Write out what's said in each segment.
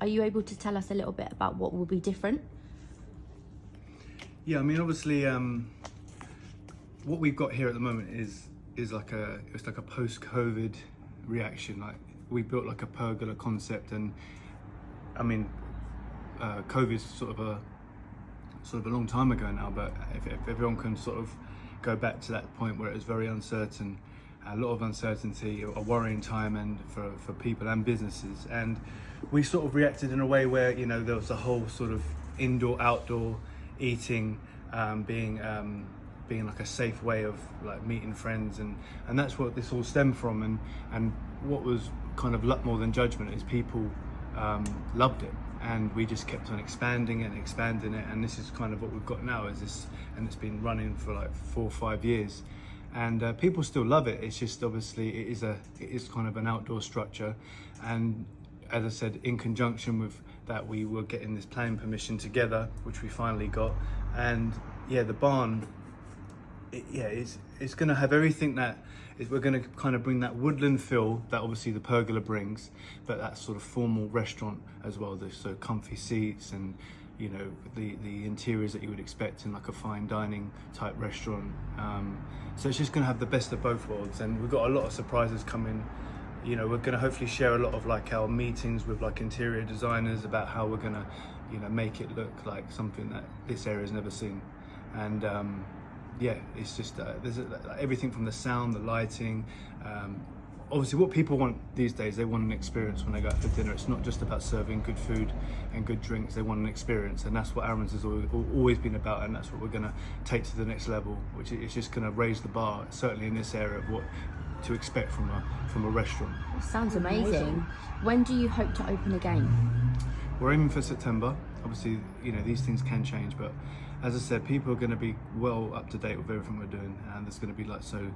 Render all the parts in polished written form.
Are you able to tell us a little bit about what will be different? Yeah, I mean, obviously, what we've got here at the moment is like it's like a post-COVID reaction. Like, we built like a pergola concept, and I mean, COVID's sort of a long time ago now. But if everyone can sort of go back to that point where it was very uncertain, a lot of uncertainty, a worrying time, and for people and businesses, and we sort of reacted in a way where, you know, there was a whole sort of indoor-outdoor eating being like a safe way of like meeting friends, and that's what this all stemmed from, and what was kind of luck more than judgment is people loved it, and we just kept on expanding it, and this is kind of what we've got now, is this, and it's been running for like 4 or 5 years, and people still love it. It's just, obviously, it is kind of an outdoor structure, and as I said, in conjunction with that, we were getting this planning permission together, which we finally got. And yeah, the barn, it's going to have everything that we're going to kind of bring that woodland feel that obviously the pergola brings, but that sort of formal restaurant as well. There's so comfy seats, and you know, the interiors that you would expect in like a fine dining type restaurant. So it's just going to have the best of both worlds, and we've got a lot of surprises coming. You know, we're going to hopefully share a lot of like our meetings with like interior designers about how we're going to, you know, make it look like something that this area has never seen. And yeah, it's just there's everything from the sound, the lighting. Obviously, what people want these days, they want an experience when they go out for dinner. It's not just about serving good food and good drinks. They want an experience, and that's what Arens has always been about, and that's what we're going to take to the next level, which is just going to raise the bar, certainly in this area, of what to expect from a restaurant. Sounds amazing. When do you hope to open again? We're aiming for September. Obviously, you know, these things can change, but as I said, people are going to be well up to date with everything we're doing, and there's going to be like so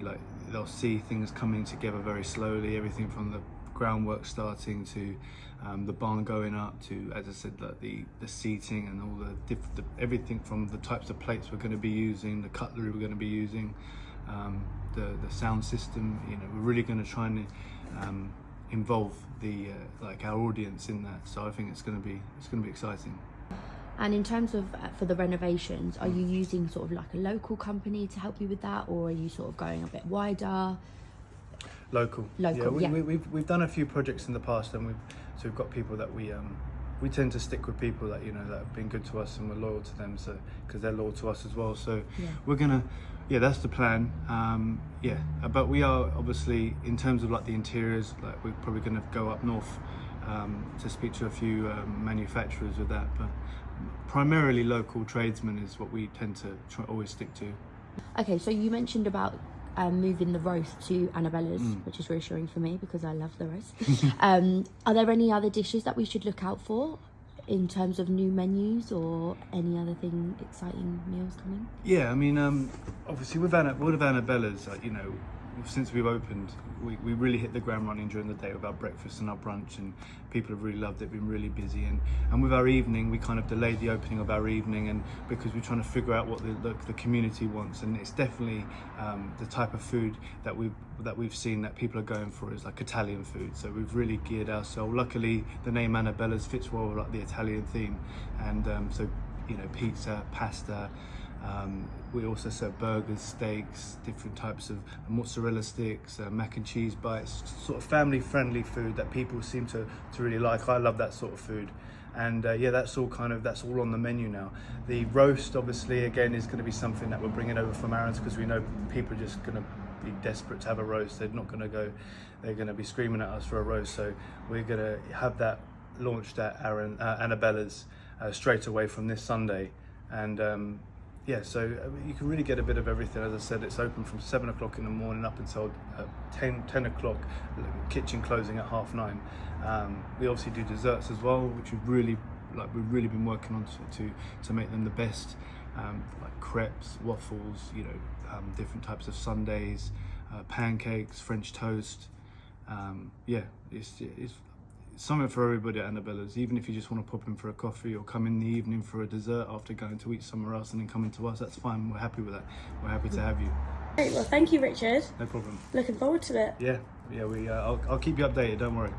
like they'll see things coming together very slowly. Everything from the groundwork starting to the barn going up to, as I said, like the seating and all the everything from the types of plates we're going to be using, the cutlery we're going to be using. The sound system, you know, we're really going to try and involve the like our audience in that. So I think it's going to be exciting. And in terms of for the renovations, are you using sort of like a local company to help you with that, or are you sort of going a bit wider? Local. Yeah, we've done a few projects in the past, and we've got people that we tend to stick with people that, you know, that have been good to us, and we're loyal to them, so because they're loyal to us as well. So yeah, we're gonna, that's the plan. But we are obviously, in terms of like the interiors, like we're probably gonna go up north to speak to a few manufacturers with that, but primarily local tradesmen is what we tend to always stick to. Okay, so you mentioned about moving the roast to Annabella's, which is reassuring for me because I love the roast. Are there any other dishes that we should look out for in terms of new menus, or any other exciting meals coming? Yeah, I mean, obviously with Annabella's, you know, since we've opened, we really hit the ground running during the day with our breakfast and our brunch, and people have really loved it, been really busy. And with our evening, we kind of delayed the opening of our evening, and because we're trying to figure out what the community wants, and it's definitely the type of food that we've seen that people are going for is like Italian food. So we've really geared ourselves. Luckily, the name Annabella's fits well with like the Italian theme, and so, you know, pizza, pasta. We also serve burgers, steaks, different types of mozzarella sticks, mac and cheese bites, sort of family-friendly food that people seem to really like. I love that sort of food, and that's all on the menu now. The roast, obviously, again, is going to be something that we're bringing over from Arens, because we know people are just going to be desperate to have a roast. They're not going to go; they're going to be screaming at us for a roast. So we're going to have that launched at Annabella's straight away from this Sunday, and. So you can really get a bit of everything. As I said, it's open from 7 o'clock in the morning up until 10 o'clock, kitchen closing at 9:30. We obviously do desserts as well, which we've really been working on to make them the best, like crepes, waffles, you know, different types of sundaes, pancakes, French toast. It's something for everybody at Annabella's. Even if you just want to pop in for a coffee or come in the evening for a dessert after going to eat somewhere else and then coming to us, that's fine. We're happy with that. We're happy to have you. Great, well, thank you, Richard. No problem. Looking forward to it. Yeah. I'll keep you updated. Don't worry.